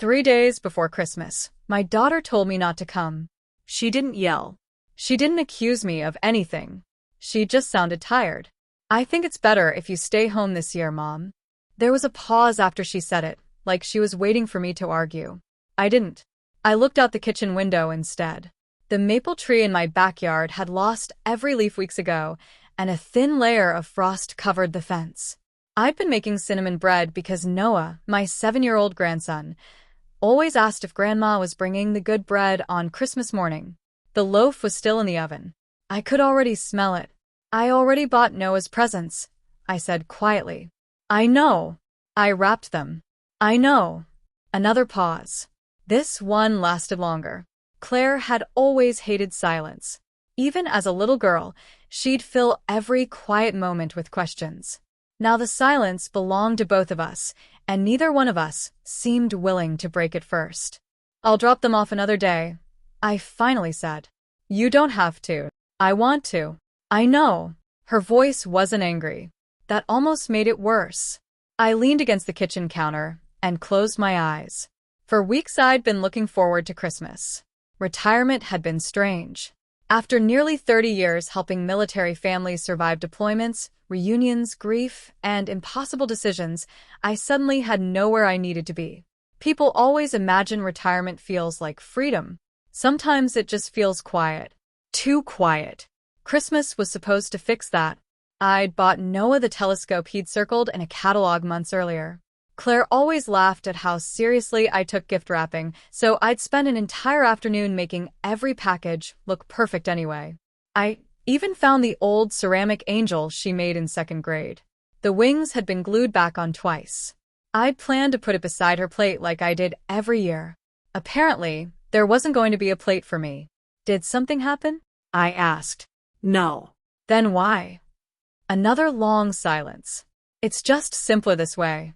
3 days before Christmas, my daughter told me not to come. She didn't yell. She didn't accuse me of anything. She just sounded tired. I think it's better if you stay home this year, Mom. There was a pause after she said it, like she was waiting for me to argue. I didn't. I looked out the kitchen window instead. The maple tree in my backyard had lost every leaf weeks ago, and a thin layer of frost covered the fence. I'd been making cinnamon bread because Noah, my 7-year-old grandson, always asked if Grandma was bringing the good bread on Christmas morning. The loaf was still in the oven. I could already smell it. I already bought Noah's presents, I said quietly. I know. I wrapped them. I know. Another pause. This one lasted longer. Claire had always hated silence. Even as a little girl, she'd fill every quiet moment with questions. Now the silence belonged to both of us, and neither one of us seemed willing to break it first. I'll drop them off another day, I finally said. You don't have to. I want to. I know. Her voice wasn't angry. That almost made it worse. I leaned against the kitchen counter and closed my eyes. For weeks I'd been looking forward to Christmas. Retirement had been strange. After nearly 30 years helping military families survive deployments, reunions, grief, and impossible decisions, I suddenly had nowhere I needed to be. People always imagine retirement feels like freedom. Sometimes it just feels quiet. Too quiet. Christmas was supposed to fix that. I'd bought Noah the telescope he'd circled in a catalog months earlier. Claire always laughed at how seriously I took gift wrapping, so I'd spend an entire afternoon making every package look perfect anyway. I even found the old ceramic angel she made in 2nd grade. The wings had been glued back on twice. I'd planned to put it beside her plate like I did every year. Apparently, there wasn't going to be a plate for me. Did something happen? I asked. No. Then why? Another long silence. It's just simpler this way.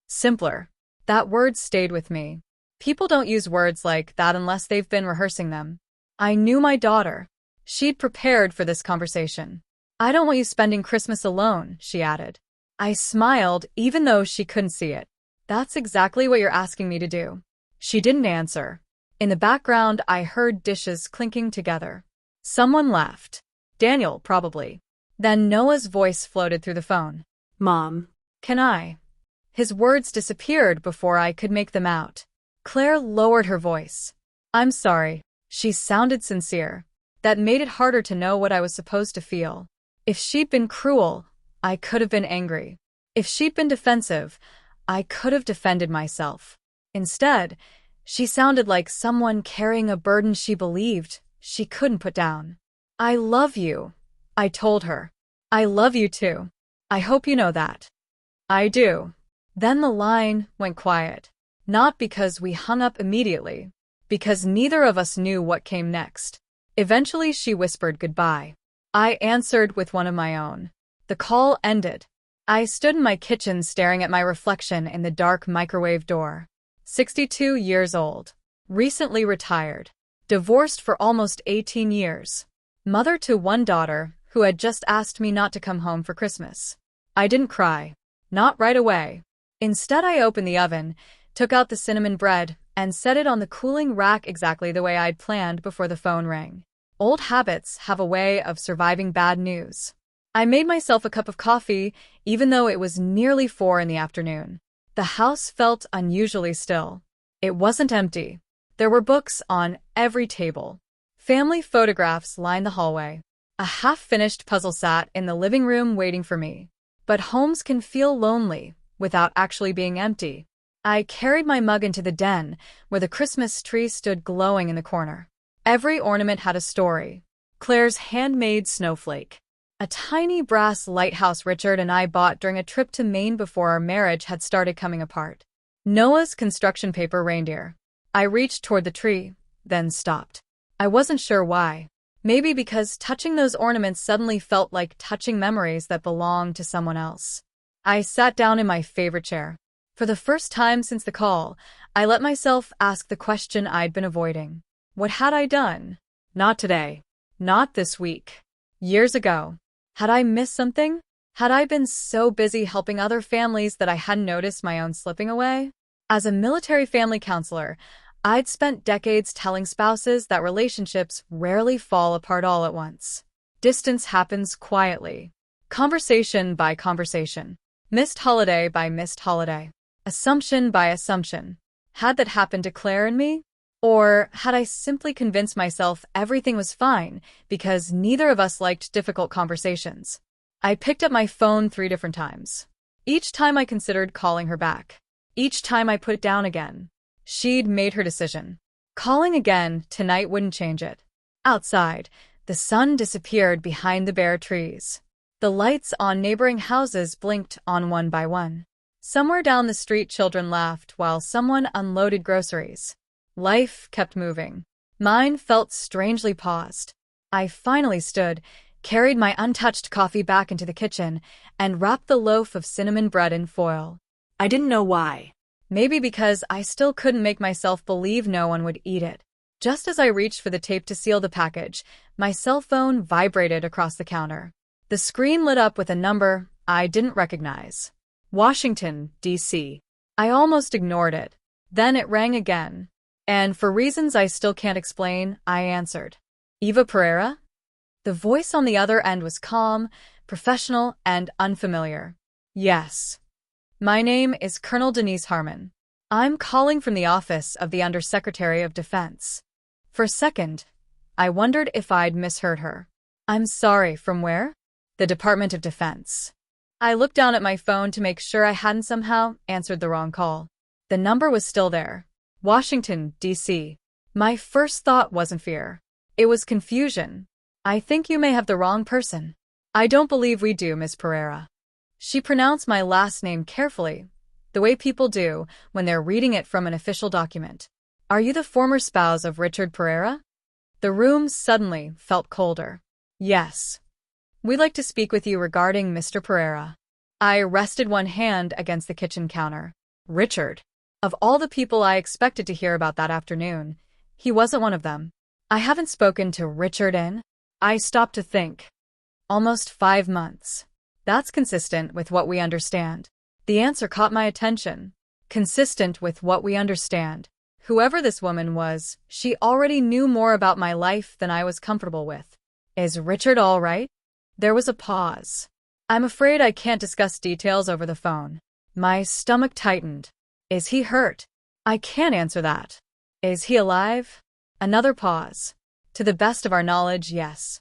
Simpler. That word stayed with me. People don't use words like that unless they've been rehearsing them. I knew my daughter. She'd prepared for this conversation. I don't want you spending Christmas alone, she added. I smiled, even though she couldn't see it. That's exactly what you're asking me to do. She didn't answer. In the background, I heard dishes clinking together. Someone left. Daniel, probably. Then Noah's voice floated through the phone. Mom. Can I? His words disappeared before I could make them out. Claire lowered her voice. I'm sorry. She sounded sincere. That made it harder to know what I was supposed to feel. If she'd been cruel, I could have been angry. If she'd been defensive, I could have defended myself. Instead, she sounded like someone carrying a burden she believed she couldn't put down. I love you, I told her. I love you too. I hope you know that. I do. Then the line went quiet. Not because we hung up immediately, because neither of us knew what came next. Eventually she whispered goodbye. I answered with one of my own. The call ended. I stood in my kitchen staring at my reflection in the dark microwave door. 62 years old. Recently retired. Divorced for almost 18 years. Mother to one daughter who had just asked me not to come home for Christmas. I didn't cry. Not right away. Instead, I opened the oven, took out the cinnamon bread, and set it on the cooling rack exactly the way I'd planned before the phone rang. Old habits have a way of surviving bad news. I made myself a cup of coffee, even though it was nearly 4 in the afternoon. The house felt unusually still. It wasn't empty. There were books on every table. Family photographs lined the hallway. A half-finished puzzle sat in the living room waiting for me. But homes can feel lonely without actually being empty. I carried my mug into the den, where the Christmas tree stood glowing in the corner. Every ornament had a story. Claire's handmade snowflake. A tiny brass lighthouse Richard and I bought during a trip to Maine before our marriage had started coming apart. Noah's construction paper reindeer. I reached toward the tree, then stopped. I wasn't sure why. Maybe because touching those ornaments suddenly felt like touching memories that belonged to someone else. I sat down in my favorite chair. For the first time since the call, I let myself ask the question I'd been avoiding. What had I done? Not today. Not this week. Years ago. Had I missed something? Had I been so busy helping other families that I hadn't noticed my own slipping away? As a military family counselor, I'd spent decades telling spouses that relationships rarely fall apart all at once. Distance happens quietly, conversation by conversation, missed holiday by missed holiday, assumption by assumption. Had that happened to Claire and me? Or had I simply convinced myself everything was fine because neither of us liked difficult conversations? I picked up my phone 3 different times. Each time I considered calling her back. Each time I put it down again. She'd made her decision. Calling again tonight wouldn't change it. Outside, the sun disappeared behind the bare trees. The lights on neighboring houses blinked on one by one. Somewhere down the street, children laughed while someone unloaded groceries. Life kept moving. Mine felt strangely paused. I finally stood, carried my untouched coffee back into the kitchen, and wrapped the loaf of cinnamon bread in foil. I didn't know why. Maybe because I still couldn't make myself believe no one would eat it. Just as I reached for the tape to seal the package, my cell phone vibrated across the counter. The screen lit up with a number I didn't recognize. Washington, D.C. I almost ignored it. Then it rang again. And for reasons I still can't explain, I answered. Eva Pereira? The voice on the other end was calm, professional, and unfamiliar. Yes. My name is Colonel Denise Harmon. I'm calling from the office of the Undersecretary of Defense. For a second, I wondered if I'd misheard her. I'm sorry, from where? The Department of Defense. I looked down at my phone to make sure I hadn't somehow answered the wrong call. The number was still there. Washington, D.C. My first thought wasn't fear. It was confusion. I think you may have the wrong person. I don't believe we do, Miss Pereira. She pronounced my last name carefully, the way people do when they're reading it from an official document. Are you the former spouse of Richard Pereira? The room suddenly felt colder. Yes. We'd like to speak with you regarding Mr. Pereira. I rested one hand against the kitchen counter. Richard. Of all the people I expected to hear about that afternoon, he wasn't one of them. I haven't spoken to Richard in. I stopped to think. Almost 5 months. That's consistent with what we understand. The answer caught my attention. Consistent with what we understand. Whoever this woman was, she already knew more about my life than I was comfortable with. Is Richard all right? There was a pause. I'm afraid I can't discuss details over the phone. My stomach tightened. Is he hurt? I can't answer that. Is he alive? Another pause. To the best of our knowledge, yes.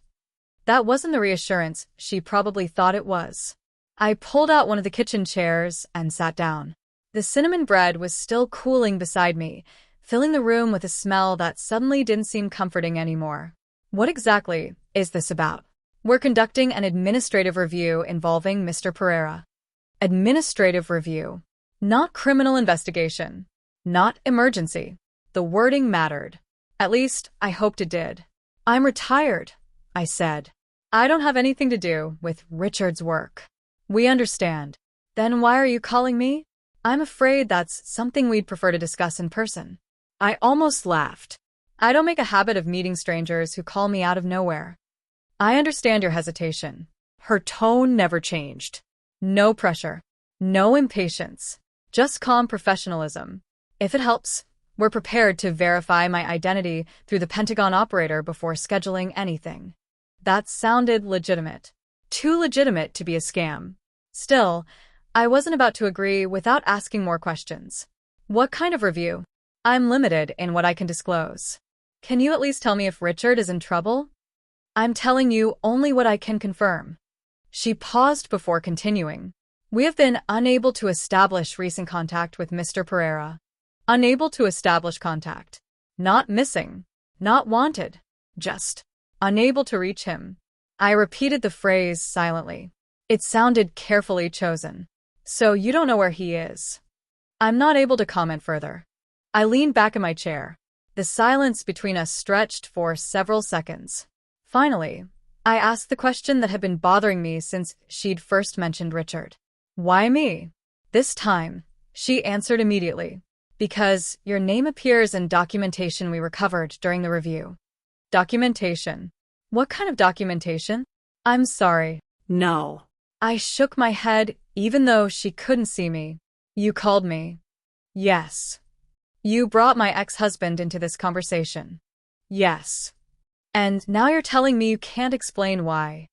That wasn't the reassurance she probably thought it was. I pulled out one of the kitchen chairs and sat down. The cinnamon bread was still cooling beside me, filling the room with a smell that suddenly didn't seem comforting anymore. What exactly is this about? We're conducting an administrative review involving Mr. Pereira. Administrative review. Not criminal investigation. Not emergency. The wording mattered. At least, I hoped it did. I'm retired, I said. I don't have anything to do with Richard's work. We understand. Then why are you calling me? I'm afraid that's something we'd prefer to discuss in person. I almost laughed. I don't make a habit of meeting strangers who call me out of nowhere. I understand your hesitation. Her tone never changed. No pressure. No impatience. Just calm professionalism. If it helps, we're prepared to verify my identity through the Pentagon operator before scheduling anything. That sounded legitimate. Too legitimate to be a scam. Still, I wasn't about to agree without asking more questions. What kind of review? I'm limited in what I can disclose. Can you at least tell me if Richard is in trouble? I'm telling you only what I can confirm. She paused before continuing. We have been unable to establish recent contact with Mr. Pereira. Unable to establish contact. Not missing. Not wanted. Just unable to reach him. I repeated the phrase silently. It sounded carefully chosen. So you don't know where he is. I'm not able to comment further. I leaned back in my chair. The silence between us stretched for several seconds. Finally, I asked the question that had been bothering me since she'd first mentioned Richard. Why me? This time, she answered immediately. Because your name appears in documentation we recovered during the review. Documentation. What kind of documentation? I'm sorry. No. I shook my head even though she couldn't see me. You called me. Yes. You brought my ex-husband into this conversation. Yes. And now you're telling me you can't explain why.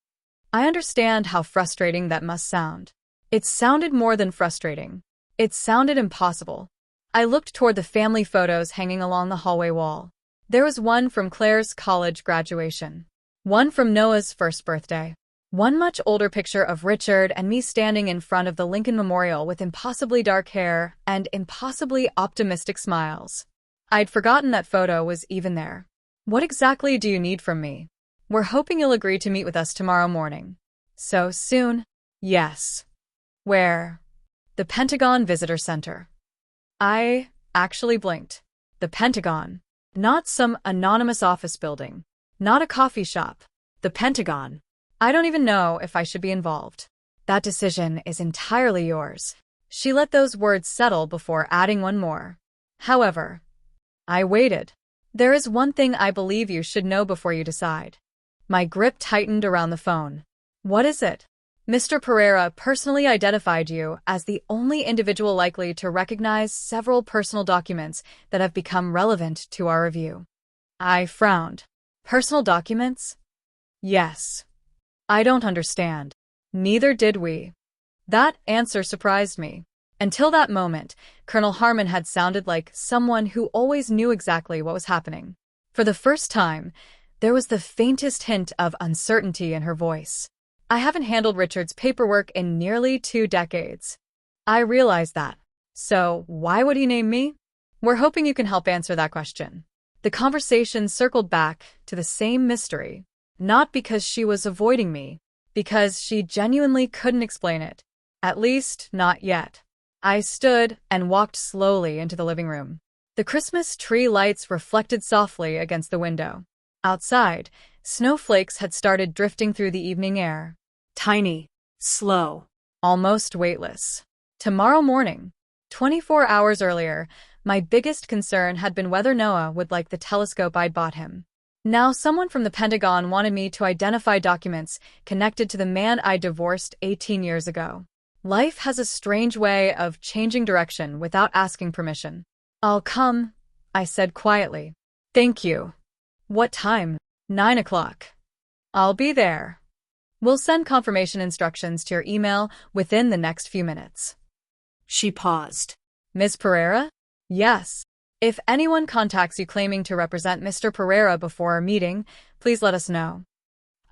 I understand how frustrating that must sound. It sounded more than frustrating. It sounded impossible. I looked toward the family photos hanging along the hallway wall. There was one from Claire's college graduation, one from Noah's first birthday, one much older picture of Richard and me standing in front of the Lincoln Memorial with impossibly dark hair and impossibly optimistic smiles. I'd forgotten that photo was even there. What exactly do you need from me? We're hoping you'll agree to meet with us tomorrow morning. So soon? Yes. Where? The Pentagon Visitor Center. I actually blinked. The Pentagon. Not some anonymous office building. Not a coffee shop. The Pentagon. I don't even know if I should be involved. That decision is entirely yours. She let those words settle before adding one more. However, I waited. There is one thing I believe you should know before you decide. My grip tightened around the phone. What is it? Mr. Pereira personally identified you as the only individual likely to recognize several personal documents that have become relevant to our review. I frowned. Personal documents? Yes. I don't understand. Neither did we. That answer surprised me. Until that moment, Colonel Harmon had sounded like someone who always knew exactly what was happening. For the first time, there was the faintest hint of uncertainty in her voice. I haven't handled Richard's paperwork in nearly 2 decades. I realize that. So, why would he name me? We're hoping you can help answer that question. The conversation circled back to the same mystery. Not because she was avoiding me, because she genuinely couldn't explain it. At least, not yet. I stood and walked slowly into the living room. The Christmas tree lights reflected softly against the window. Outside, snowflakes had started drifting through the evening air. Tiny, slow, almost weightless. Tomorrow morning, 24 hours earlier, my biggest concern had been whether Noah would like the telescope I'd bought him. Now someone from the Pentagon wanted me to identify documents connected to the man I divorced 18 years ago. Life has a strange way of changing direction without asking permission. I'll come, I said quietly. Thank you. What time? 9 o'clock. I'll be there. We'll send confirmation instructions to your email within the next few minutes. She paused. Ms. Pereira? Yes. If anyone contacts you claiming to represent Mr. Pereira before our meeting, please let us know.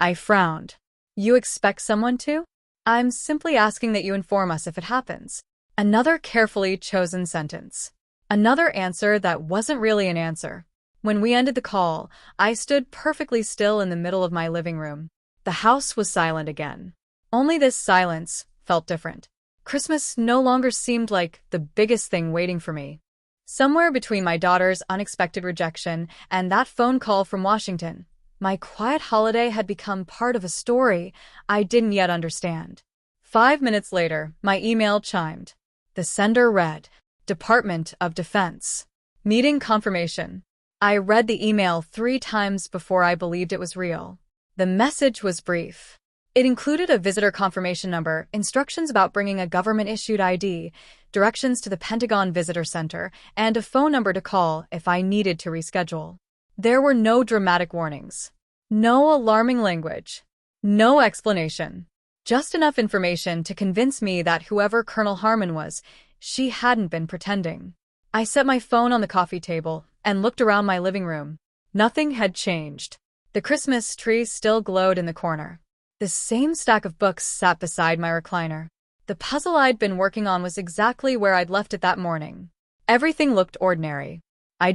I frowned. You expect someone to? I'm simply asking that you inform us if it happens. Another carefully chosen sentence. Another answer that wasn't really an answer. When we ended the call, I stood perfectly still in the middle of my living room. The house was silent again. Only this silence felt different. Christmas no longer seemed like the biggest thing waiting for me. Somewhere between my daughter's unexpected rejection and that phone call from Washington, my quiet holiday had become part of a story I didn't yet understand. 5 minutes later, my email chimed. The sender read, Department of Defense. Meeting confirmation. I read the email 3 times before I believed it was real. The message was brief. It included a visitor confirmation number, instructions about bringing a government-issued ID, directions to the Pentagon Visitor Center, and a phone number to call if I needed to reschedule. There were no dramatic warnings. No alarming language. No explanation. Just enough information to convince me that whoever Colonel Harmon was, she hadn't been pretending. I set my phone on the coffee table and looked around my living room. Nothing had changed. The Christmas tree still glowed in the corner. The same stack of books sat beside my recliner. The puzzle I'd been working on was exactly where I'd left it that morning. Everything looked ordinary. I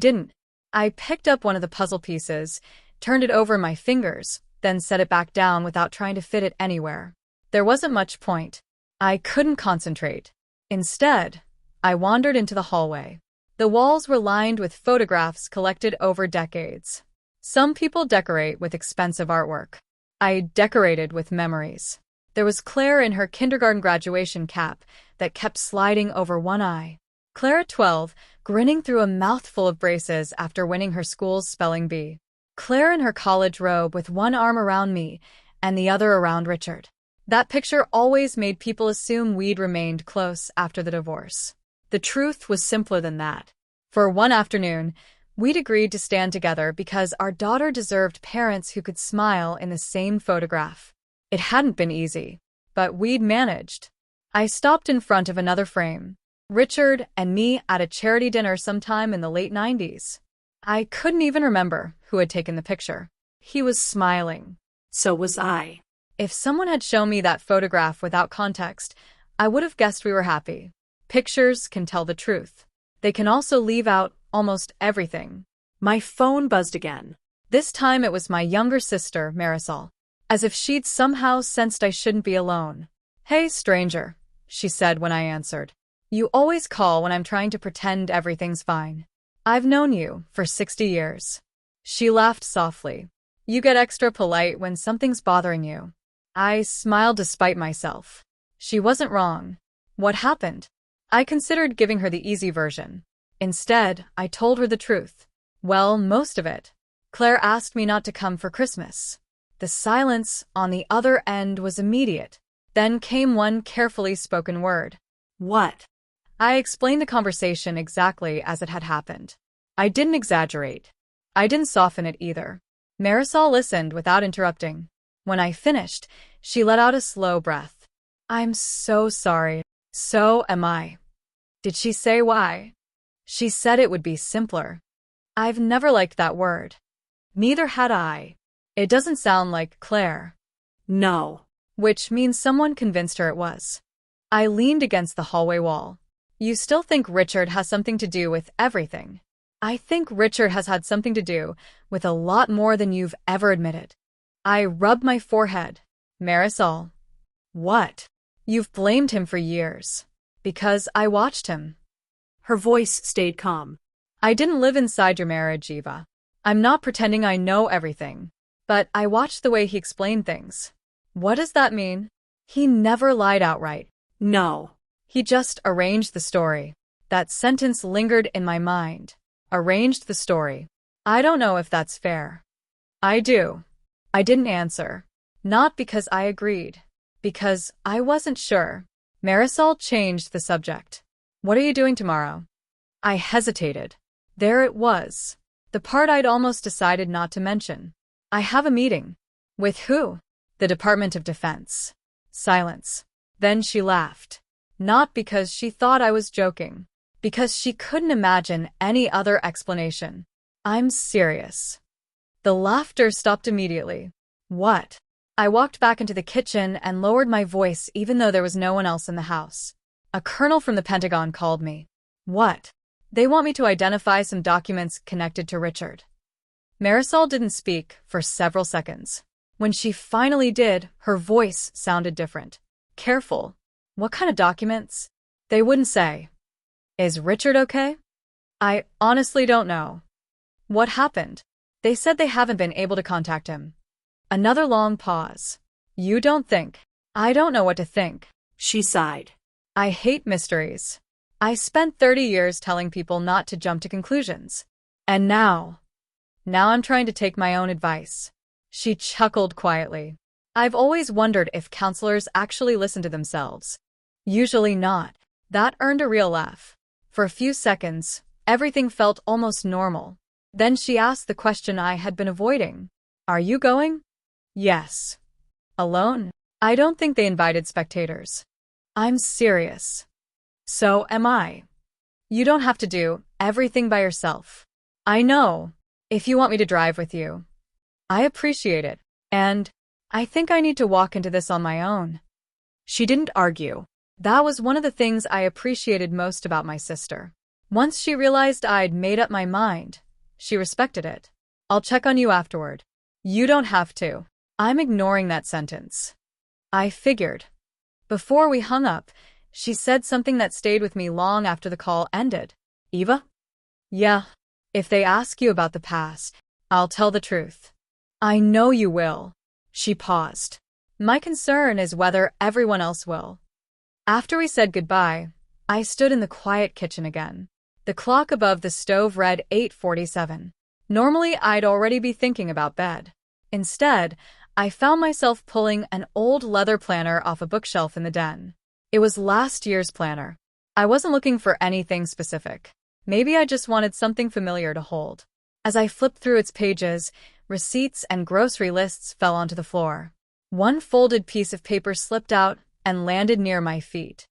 picked up one of the puzzle pieces, turned it over in my fingers, then set it back down without trying to fit it anywhere. There wasn't much point. I couldn't concentrate. Instead, I wandered into the hallway. The walls were lined with photographs collected over decades. Some people decorate with expensive artwork. I decorated with memories. There was Claire in her kindergarten graduation cap that kept sliding over one eye. Claire at 12, grinning through a mouthful of braces after winning her school's spelling bee. Claire in her college robe with one arm around me and the other around Richard. That picture always made people assume we'd remained close after the divorce. The truth was simpler than that. For one afternoon, we'd agreed to stand together because our daughter deserved parents who could smile in the same photograph. It hadn't been easy, but we'd managed. I stopped in front of another frame. Richard and me at a charity dinner sometime in the late 90s. I couldn't even remember who had taken the picture. He was smiling. So was I. If someone had shown me that photograph without context, I would have guessed we were happy. Pictures can tell the truth. They can also leave out almost everything. My phone buzzed again. This time it was my younger sister, Marisol. As if she'd somehow sensed I shouldn't be alone. "Hey, stranger," she said when I answered. "You always call when I'm trying to pretend everything's fine. I've known you for 60 years. She laughed softly. "You get extra polite when something's bothering you." I smiled despite myself. She wasn't wrong. What happened? I considered giving her the easy version. Instead, I told her the truth. Well, most of it. Claire asked me not to come for Christmas. The silence on the other end was immediate. Then came one carefully spoken word. What? I explained the conversation exactly as it had happened. I didn't exaggerate. I didn't soften it either. Marisol listened without interrupting. When I finished, she let out a slow breath. "I'm so sorry. So am I." Did she say why? She said it would be simpler. I've never liked that word. Neither had I. It doesn't sound like Claire. No. Which means someone convinced her it was. I leaned against the hallway wall. "You still think Richard has something to do with everything?" "I think Richard has had something to do with a lot more than you've ever admitted." I rubbed my forehead. "Marisol." "What?" "You've blamed him for years." "Because I watched him." Her voice stayed calm. "I didn't live inside your marriage, Eva. I'm not pretending I know everything. But I watched the way he explained things." "What does that mean?" "He never lied outright." No. "He just arranged the story." That sentence lingered in my mind. Arranged the story. I don't know if that's fair. I do. I didn't answer. Not because I agreed. Because I wasn't sure. Marisol changed the subject. "What are you doing tomorrow?" I hesitated. There it was. The part I'd almost decided not to mention. "I have a meeting." "With who?" "The Department of Defense." Silence. Then she laughed. Not because she thought I was joking. Because she couldn't imagine any other explanation. "I'm serious." The laughter stopped immediately. "What?" I walked back into the kitchen and lowered my voice even though there was no one else in the house. A colonel from the Pentagon called me. "What?" "They want me to identify some documents connected to Richard." Marisol didn't speak for several seconds. When she finally did, her voice sounded different. "Careful." "What kind of documents?" "They wouldn't say." "Is Richard okay?" "I honestly don't know." "What happened?" "They said they haven't been able to contact him." Another long pause. "You don't think?" "I don't know what to think." She sighed. "I hate mysteries. I spent 30 years telling people not to jump to conclusions. And now I'm trying to take my own advice." She chuckled quietly. "I've always wondered if counselors actually listen to themselves." Usually not. That earned a real laugh. For a few seconds, everything felt almost normal. Then she asked the question I had been avoiding. "Are you going?" "Yes." "Alone?" "I don't think they invited spectators." "I'm serious." "So am I." "You don't have to do everything by yourself." "I know. If you want me to drive with you." "I appreciate it. And I think I need to walk into this on my own." She didn't argue. That was one of the things I appreciated most about my sister. Once she realized I'd made up my mind, she respected it. "I'll check on you afterward." "You don't have to." I'm ignoring that sentence. I figured. Before we hung up, she said something that stayed with me long after the call ended. "Eva?" "Yeah. If they ask you about the past, I'll tell the truth." "I know you will." She paused. "My concern is whether everyone else will." After we said goodbye, I stood in the quiet kitchen again. The clock above the stove read 8:47. Normally, I'd already be thinking about bed. Instead, I found myself pulling an old leather planner off a bookshelf in the den. It was last year's planner. I wasn't looking for anything specific. Maybe I just wanted something familiar to hold. As I flipped through its pages, receipts and grocery lists fell onto the floor. One folded piece of paper slipped out and landed near my feet.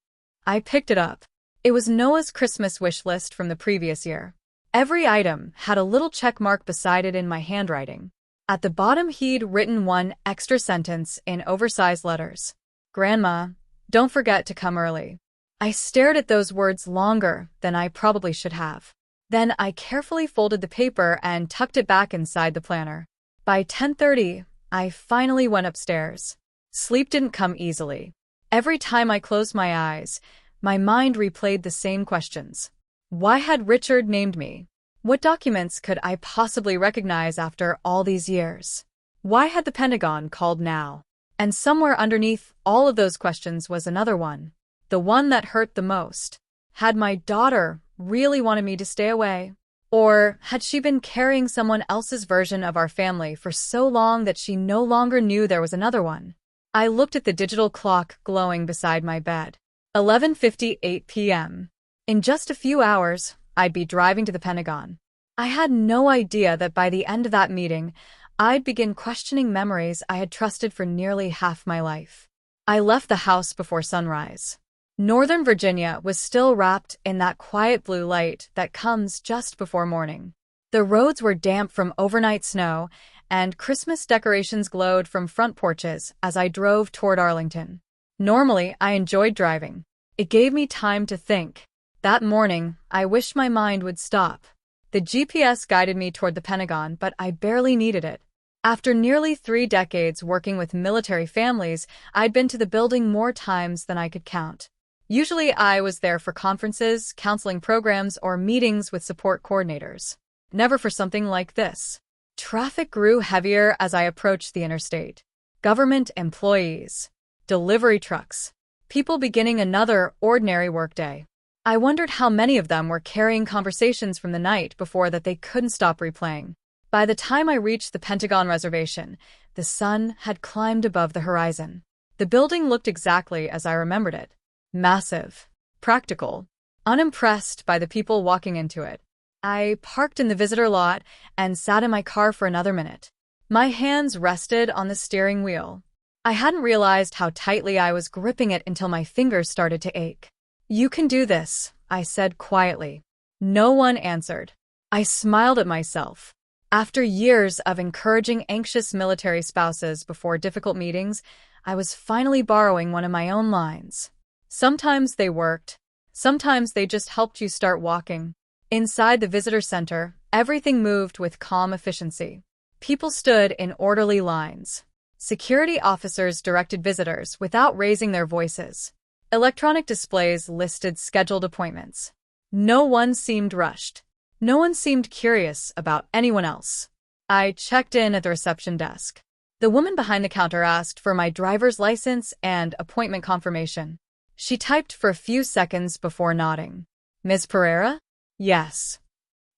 I picked it up. It was Noah's Christmas wish list from the previous year. Every item had a little check mark beside it in my handwriting. At the bottom he'd written one extra sentence in oversized letters. "Grandma, don't forget to come early." I stared at those words longer than I probably should have. Then I carefully folded the paper and tucked it back inside the planner. By 10:30, I finally went upstairs. Sleep didn't come easily. Every time I closed my eyes, my mind replayed the same questions. Why had Richard named me? What documents could I possibly recognize after all these years? Why had the Pentagon called now? And somewhere underneath all of those questions was another one. The one that hurt the most. Had my daughter really wanted me to stay away? Or had she been carrying someone else's version of our family for so long that she no longer knew there was another one? I looked at the digital clock glowing beside my bed. 11:58 p.m. In just a few hours, I'd be driving to the Pentagon. I had no idea that by the end of that meeting, I'd begin questioning memories I had trusted for nearly half my life. I left the house before sunrise. Northern Virginia was still wrapped in that quiet blue light that comes just before morning. The roads were damp from overnight snow, and Christmas decorations glowed from front porches as I drove toward Arlington. Normally, I enjoyed driving. It gave me time to think. That morning, I wished my mind would stop. The GPS guided me toward the Pentagon, but I barely needed it. After nearly 3 decades working with military families, I'd been to the building more times than I could count. Usually I was there for conferences, counseling programs, or meetings with support coordinators. Never for something like this. Traffic grew heavier as I approached the interstate. Government employees, delivery trucks, people beginning another ordinary workday. I wondered how many of them were carrying conversations from the night before that they couldn't stop replaying. By the time I reached the Pentagon reservation, the sun had climbed above the horizon. The building looked exactly as I remembered it. Massive, practical, unimpressed by the people walking into it. I parked in the visitor lot and sat in my car for another minute. My hands rested on the steering wheel. I hadn't realized how tightly I was gripping it until my fingers started to ache. "You can do this," I said quietly. No one answered. I smiled at myself. After years of encouraging anxious military spouses before difficult meetings, I was finally borrowing one of my own lines. Sometimes they worked. Sometimes they just helped you start walking. Inside the visitor center, everything moved with calm efficiency. People stood in orderly lines. Security officers directed visitors without raising their voices. Electronic displays listed scheduled appointments. No one seemed rushed. No one seemed curious about anyone else. I checked in at the reception desk. The woman behind the counter asked for my driver's license and appointment confirmation. She typed for a few seconds before nodding. "Ms. Pereira?" "Yes."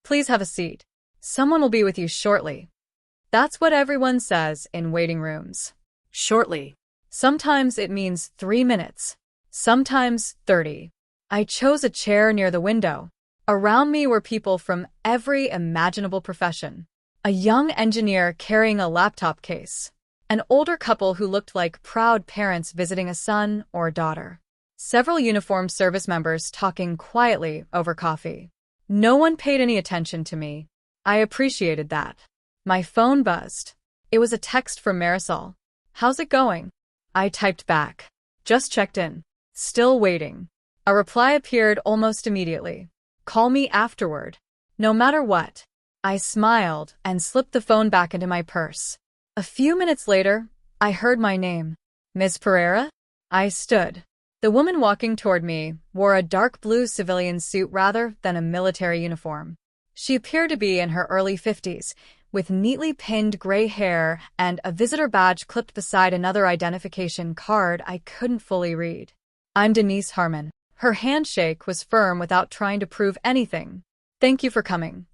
"Please have a seat. Someone will be with you shortly." That's what everyone says in waiting rooms. Shortly. Sometimes it means 3 minutes. Sometimes 30. I chose a chair near the window. Around me were people from every imaginable profession. A young engineer carrying a laptop case. An older couple who looked like proud parents visiting a son or daughter. Several uniformed service members talking quietly over coffee. No one paid any attention to me. I appreciated that. My phone buzzed. It was a text from Marisol. "How's it going?" I typed back. "Just checked in. Still waiting." A reply appeared almost immediately. "Call me afterward. No matter what." I smiled and slipped the phone back into my purse. A few minutes later, I heard my name. "Ms. Pereira?" I stood. The woman walking toward me wore a dark blue civilian suit rather than a military uniform. She appeared to be in her early 50s, with neatly pinned gray hair and a visitor badge clipped beside another identification card I couldn't fully read. "I'm Denise Harmon." Her handshake was firm without trying to prove anything. "Thank you for coming."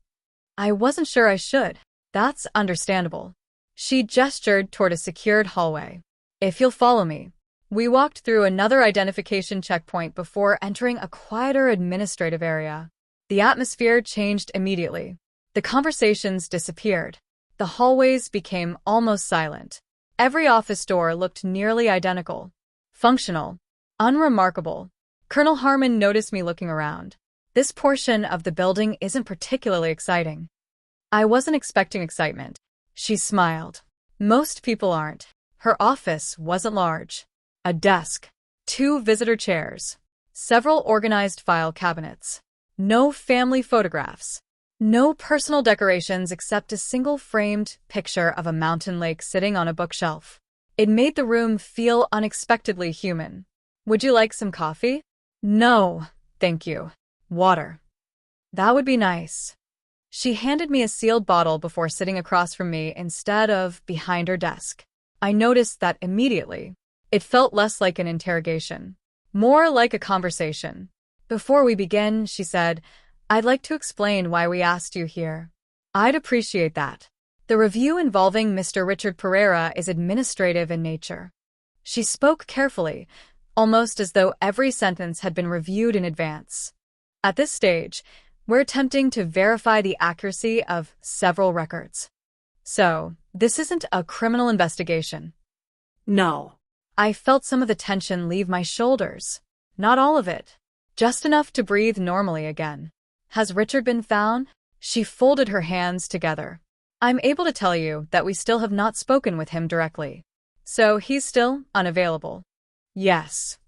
I wasn't sure I should. "That's understandable." She gestured toward a secured hallway. "If you'll follow me." We walked through another identification checkpoint before entering a quieter administrative area. The atmosphere changed immediately. The conversations disappeared. The hallways became almost silent. Every office door looked nearly identical. Functional. Unremarkable. Colonel Harmon noticed me looking around. This portion of the building isn't particularly exciting. I wasn't expecting excitement. She smiled. Most people aren't. Her office wasn't large. A desk. 2 visitor chairs. Several organized file cabinets. No family photographs. No personal decorations except a single framed picture of a mountain lake sitting on a bookshelf. It made the room feel unexpectedly human. Would you like some coffee? No, thank you. Water. That would be nice. She handed me a sealed bottle before sitting across from me instead of behind her desk. I noticed that immediately. It felt less like an interrogation, more like a conversation. Before we begin, she said, I'd like to explain why we asked you here. I'd appreciate that. The review involving Mr. Richard Pereira is administrative in nature. She spoke carefully, almost as though every sentence had been reviewed in advance. At this stage, we're attempting to verify the accuracy of several records. So, this isn't a criminal investigation. No. I felt some of the tension leave my shoulders. Not all of it. Just enough to breathe normally again. Has Richard been found? She folded her hands together. I'm able to tell you that we still have not spoken with him directly. So he's still unavailable. Yes.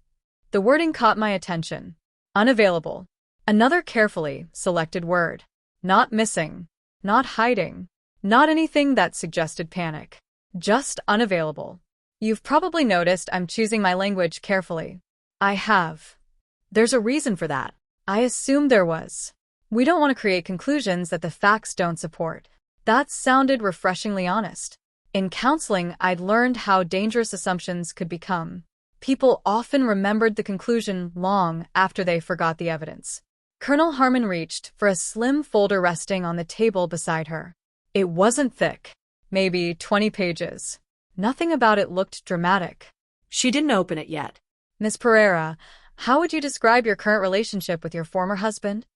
The wording caught my attention. Unavailable. Another carefully selected word. Not missing. Not hiding. Not anything that suggested panic. Just unavailable. You've probably noticed I'm choosing my language carefully. I have. There's a reason for that. I assumed there was. We don't want to create conclusions that the facts don't support. That sounded refreshingly honest. In counseling, I'd learned how dangerous assumptions could become. People often remembered the conclusion long after they forgot the evidence. Colonel Harmon reached for a slim folder resting on the table beside her. It wasn't thick. Maybe 20 pages. Nothing about it looked dramatic. She didn't open it yet. Miss Pereira, how would you describe your current relationship with your former husband?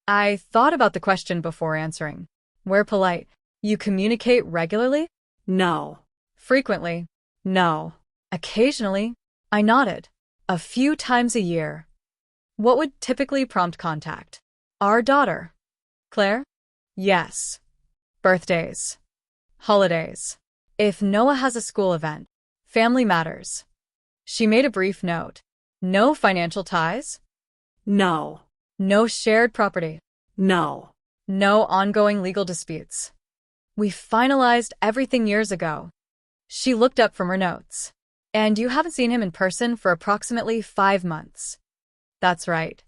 I thought about the question before answering. We're polite. You communicate regularly? No. Frequently? No. Occasionally? I nodded. A few times a year. What would typically prompt contact? Our daughter. Claire? Yes. Birthdays. Holidays. If Noah has a school event. Family matters. She made a brief note. No financial ties? No. No shared property? No. No ongoing legal disputes. We finalized everything years ago. She looked up from her notes. And you haven't seen him in person for approximately 5 months. That's right.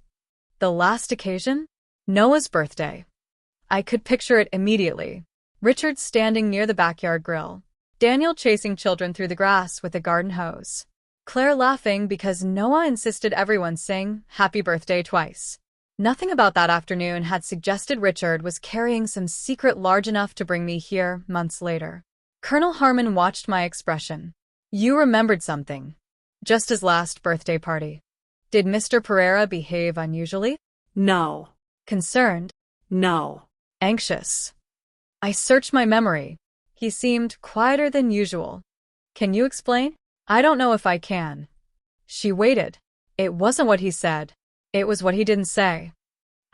The last occasion? Noah's birthday. I could picture it immediately. Richard standing near the backyard grill. Daniel chasing children through the grass with a garden hose. Claire laughing because Noah insisted everyone sing Happy Birthday twice. Nothing about that afternoon had suggested Richard was carrying some secret large enough to bring me here months later. Colonel Harmon watched my expression. You remembered something. Just his last birthday party. Did Mr. Pereira behave unusually? No. Concerned? No. Anxious? I searched my memory. He seemed quieter than usual. Can you explain? I don't know if I can. She waited. It wasn't what he said. It was what he didn't say.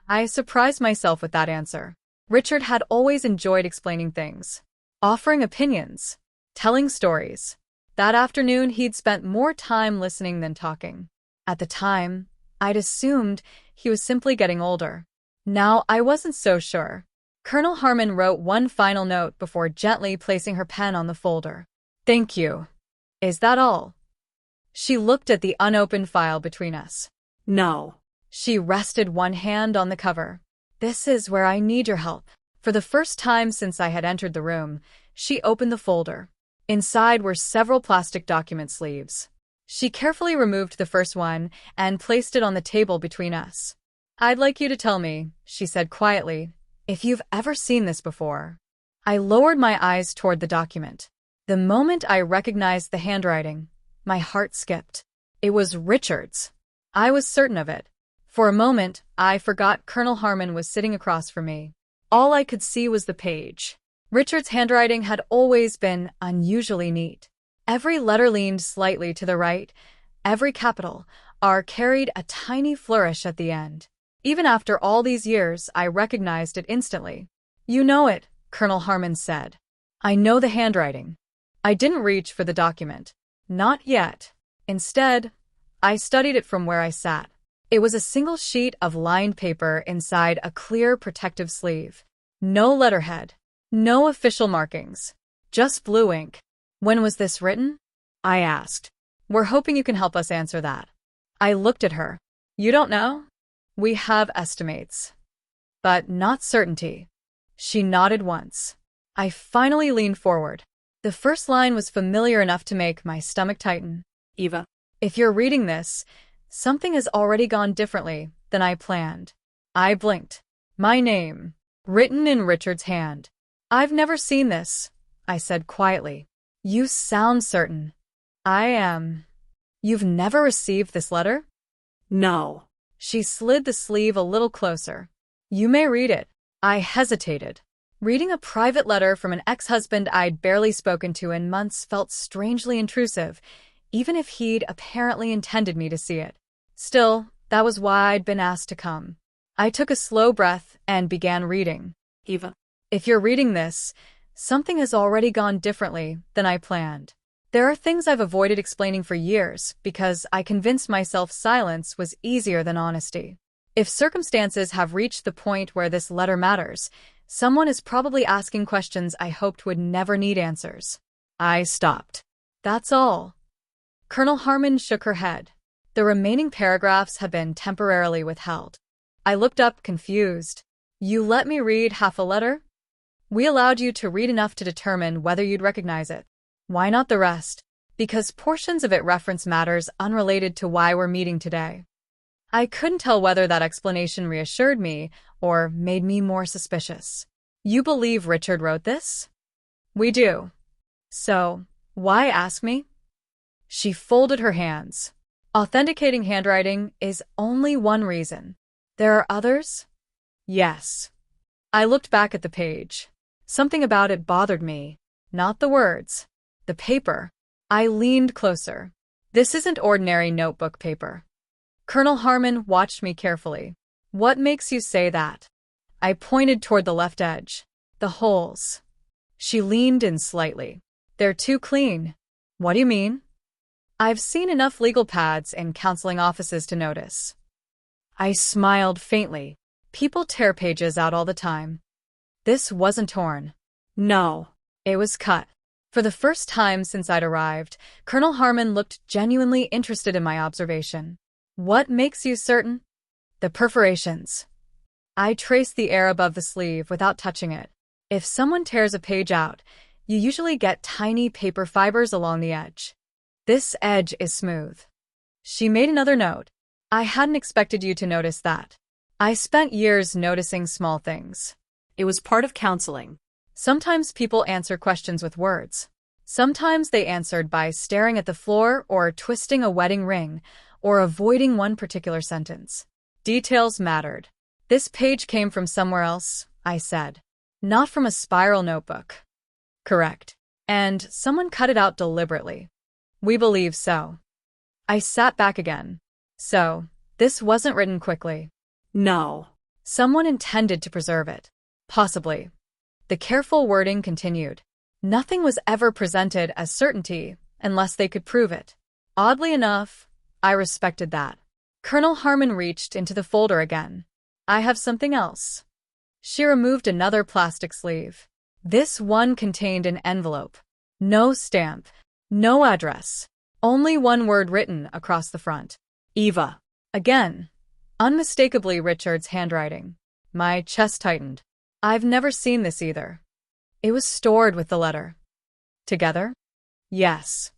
I surprised myself with that answer. Richard had always enjoyed explaining things, offering opinions, telling stories. That afternoon, he'd spent more time listening than talking. At the time, I'd assumed he was simply getting older. Now, I wasn't so sure. Colonel Harmon wrote one final note before gently placing her pen on the folder. Thank you. Is that all? She looked at the unopened file between us. No. She rested one hand on the cover. This is where I need your help. For the first time since I had entered the room, she opened the folder. Inside were several plastic document sleeves. She carefully removed the first one and placed it on the table between us. I'd like you to tell me, she said quietly, if you've ever seen this before. I lowered my eyes toward the document. The moment I recognized the handwriting, My heart skipped. It was Richard's. I was certain of it. For a moment, I forgot Colonel Harmon was sitting across from me. All I could see was the page. Richard's handwriting had always been unusually neat. Every letter leaned slightly to the right. Every capital R carried a tiny flourish at the end. Even after all these years, I recognized it instantly. "You know it," Colonel Harmon said. "I know the handwriting." I didn't reach for the document. Not yet. Instead, I studied it from where I sat. It was a single sheet of lined paper inside a clear protective sleeve. No letterhead. No official markings. Just blue ink. "When was this written?" I asked. "We're hoping you can help us answer that." I looked at her. "You don't know?" "We have estimates. But not certainty." She nodded once. I finally leaned forward. The first line was familiar enough to make my stomach tighten. Eva. "If you're reading this, something has already gone differently than I planned." I blinked. My name, written in Richard's hand. "I've never seen this," I said quietly. "You sound certain." "I am." "You've never received this letter?" No. She slid the sleeve a little closer. "You may read it." I hesitated. Reading a private letter from an ex-husband I'd barely spoken to in months felt strangely intrusive, even if he'd apparently intended me to see it. Still, that was why I'd been asked to come. I took a slow breath and began reading. Eva. "If you're reading this, something has already gone differently than I planned. There are things I've avoided explaining for years because I convinced myself silence was easier than honesty. If circumstances have reached the point where this letter matters, someone is probably asking questions I hoped would never need answers." I stopped. "That's all." Colonel Harmon shook her head. The remaining paragraphs had been temporarily withheld. I looked up, confused. "You let me read half a letter?" "We allowed you to read enough to determine whether you'd recognize it." "Why not the rest?" "Because portions of it reference matters unrelated to why we're meeting today." I couldn't tell whether that explanation reassured me or made me more suspicious. "You believe Richard wrote this?" "We do." "So, why ask me?" She folded her hands. "Authenticating handwriting is only one reason. There are others?" "Yes." I looked back at the page. Something about it bothered me. Not the words. The paper. I leaned closer. "This isn't ordinary notebook paper." Colonel Harmon watched me carefully. "What makes you say that?" I pointed toward the left edge. "The holes." She leaned in slightly. "They're too clean." "What do you mean?" "I've seen enough legal pads in counseling offices to notice." I smiled faintly. People tear pages out all the time. This wasn't torn. No. It was cut. For the first time since I'd arrived, Colonel Harmon looked genuinely interested in my observation. "What makes you certain?" "The perforations." I traced the air above the sleeve without touching it. If someone tears a page out, you usually get tiny paper fibers along the edge. This edge is smooth. She made another note. "I hadn't expected you to notice that." I spent years noticing small things. It was part of counseling. Sometimes people answer questions with words. Sometimes they answered by staring at the floor or twisting a wedding ring or avoiding one particular sentence. Details mattered. "This page came from somewhere else," I said. "Not from a spiral notebook." "Correct. And someone cut it out deliberately." "We believe so." I sat back again. "So, this wasn't written quickly." No. "Someone intended to preserve it." "Possibly." The careful wording continued. "Nothing was ever presented as certainty unless they could prove it." Oddly enough, I respected that. Colonel Harmon reached into the folder again. "I have something else." She removed another plastic sleeve. This one contained an envelope. No stamp. No address. Only one word written across the front. "Eva." Again. Unmistakably Richard's handwriting. My chest tightened. I've never seen this either. It was stored with the letter. Together? Yes.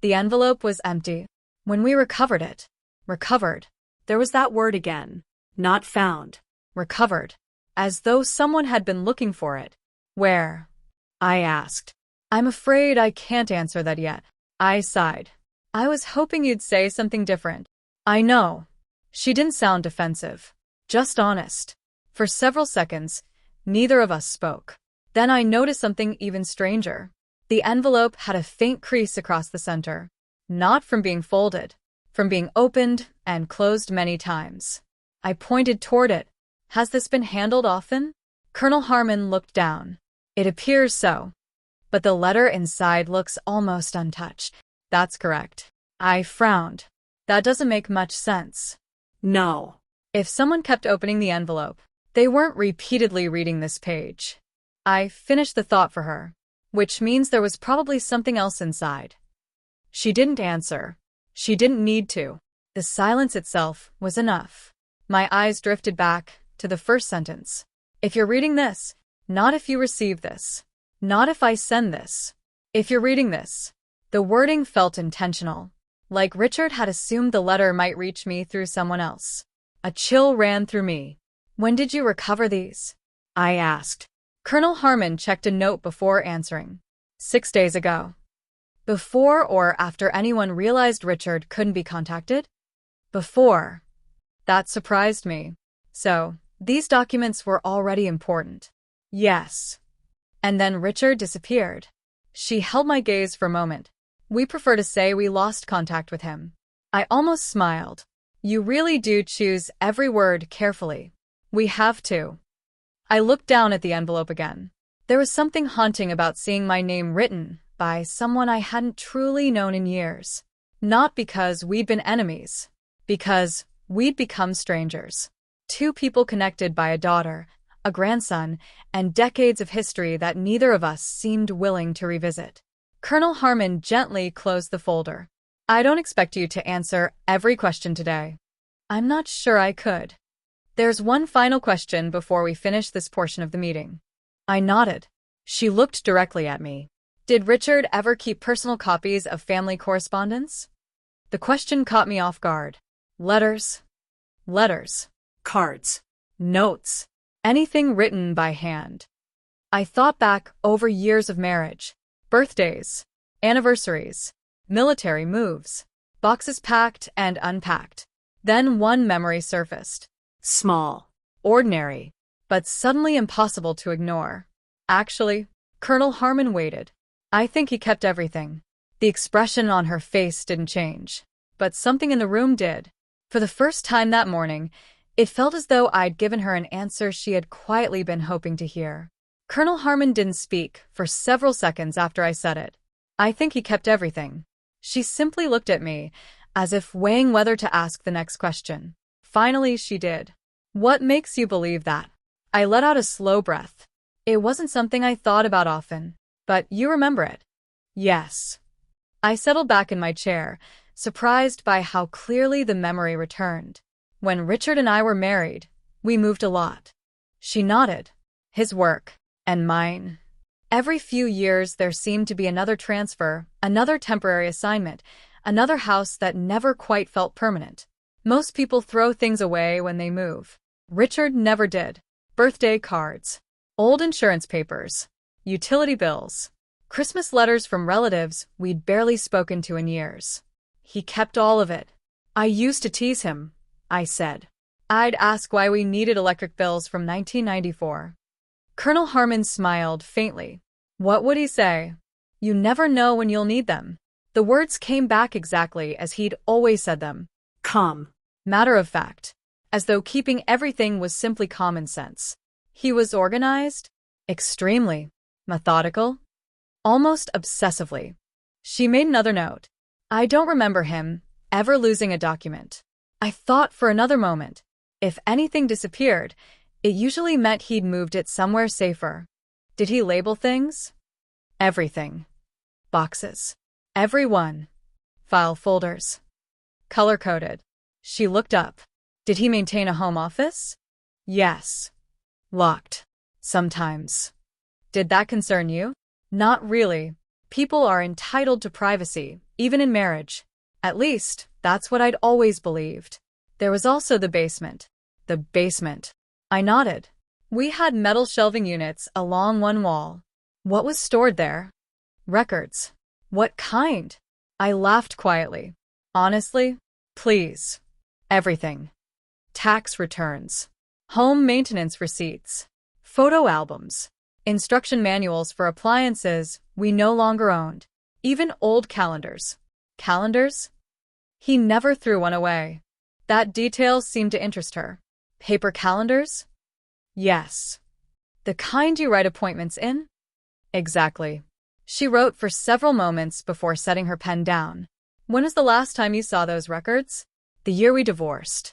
The envelope was empty. When we recovered it. Recovered. There was that word again. Not found. Recovered. As though someone had been looking for it. Where? I asked. "I'm afraid I can't answer that yet." I sighed. I was hoping you'd say something different. I know. She didn't sound defensive. Just honest. For several seconds, neither of us spoke. Then I noticed something even stranger. The envelope had a faint crease across the center. Not from being folded, from being opened and closed many times. I pointed toward it. Has this been handled often? Colonel Harmon looked down. It appears so. But the letter inside looks almost untouched. That's correct. I frowned. That doesn't make much sense. No. If someone kept opening the envelope, they weren't repeatedly reading this page. I finished the thought for her, which means there was probably something else inside. She didn't answer. She didn't need to. The silence itself was enough. My eyes drifted back to the first sentence. If you're reading this, not if you receive this. Not if I send this. If you're reading this. The wording felt intentional, like Richard had assumed the letter might reach me through someone else. A chill ran through me. When did you recover these? I asked. Colonel Harmon checked a note before answering. 6 days ago. Before or after anyone realized Richard couldn't be contacted? Before. That surprised me. So, these documents were already important. Yes. And then Richard disappeared. She held my gaze for a moment. We prefer to say we lost contact with him. I almost smiled. You really do choose every word carefully. We have to. I looked down at the envelope again. There was something haunting about seeing my name written by someone I hadn't truly known in years. Not because we'd been enemies. Because we'd become strangers. Two people connected by a daughter, a grandson, and decades of history that neither of us seemed willing to revisit. Colonel Harmon gently closed the folder. I don't expect you to answer every question today. I'm not sure I could. There's one final question before we finish this portion of the meeting. I nodded. She looked directly at me. Did Richard ever keep personal copies of family correspondence? The question caught me off guard. Letters. Letters. Cards. Notes. Anything written by hand. I thought back over years of marriage. Birthdays, anniversaries, military moves, boxes packed and unpacked. Then one memory surfaced. Small. Ordinary, but suddenly impossible to ignore. Actually, Colonel Harmon waited. I think he kept everything. The expression on her face didn't change, but something in the room did. For the first time that morning, it felt as though I'd given her an answer she had quietly been hoping to hear. Colonel Harmon didn't speak for several seconds after I said it. I think he kept everything. She simply looked at me, as if weighing whether to ask the next question. Finally, she did. What makes you believe that? I let out a slow breath. It wasn't something I thought about often, but you remember it. Yes. I settled back in my chair, surprised by how clearly the memory returned. When Richard and I were married, we moved a lot. She nodded. His work. And mine. Every few years there seemed to be another transfer, another temporary assignment, another house that never quite felt permanent. Most people throw things away when they move. Richard never did. Birthday cards, old insurance papers, utility bills, Christmas letters from relatives we'd barely spoken to in years. He kept all of it. I used to tease him, I said. I'd ask why we needed electric bills from 1994. Colonel Harmon smiled faintly. What would he say? You never know when you'll need them. The words came back exactly as he'd always said them. Calm. Matter of fact. As though keeping everything was simply common sense. He was organized. Extremely. Methodical. Almost obsessively. She made another note. I don't remember him ever losing a document. I thought for another moment. If anything disappeared, it usually meant he'd moved it somewhere safer. Did he label things? Everything. Boxes. Every one. File folders. Color-coded. She looked up. Did he maintain a home office? Yes. Locked. Sometimes. Did that concern you? Not really. People are entitled to privacy, even in marriage. At least, that's what I'd always believed. There was also the basement. The basement. I nodded. We had metal shelving units along one wall. What was stored there? Records. What kind? I laughed quietly. Honestly? Please. Everything. Tax returns. Home maintenance receipts. Photo albums. Instruction manuals for appliances we no longer owned. Even old calendars. Calendars? He never threw one away. That detail seemed to interest her. Paper calendars? Yes. The kind you write appointments in? Exactly. She wrote for several moments before setting her pen down. When was the last time you saw those records? The year we divorced.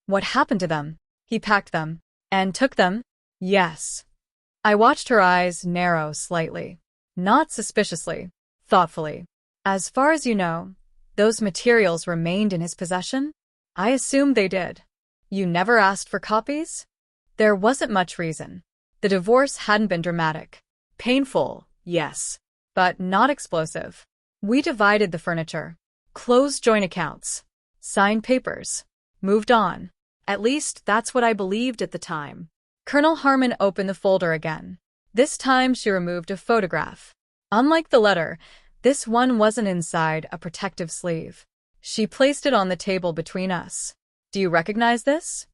What happened to them? He packed them. And took them? Yes. I watched her eyes narrow slightly. Not suspiciously. Thoughtfully. As far as you know, those materials remained in his possession? I assumed they did. You never asked for copies? There wasn't much reason. The divorce hadn't been dramatic. Painful, yes, but not explosive. We divided the furniture, closed joint accounts, signed papers, moved on. At least that's what I believed at the time. Colonel Harmon opened the folder again. This time she removed a photograph. Unlike the letter, this one wasn't inside a protective sleeve. She placed it on the table between us. Do you recognize this?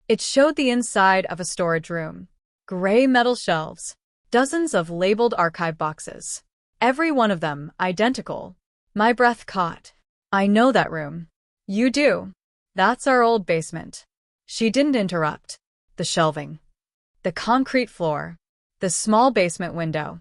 It showed the inside of a storage room. Gray metal shelves. Dozens of labeled archive boxes. Every one of them identical. My breath caught. I know that room. You do. That's our old basement. She didn't interrupt. The shelving. The concrete floor. The small basement window.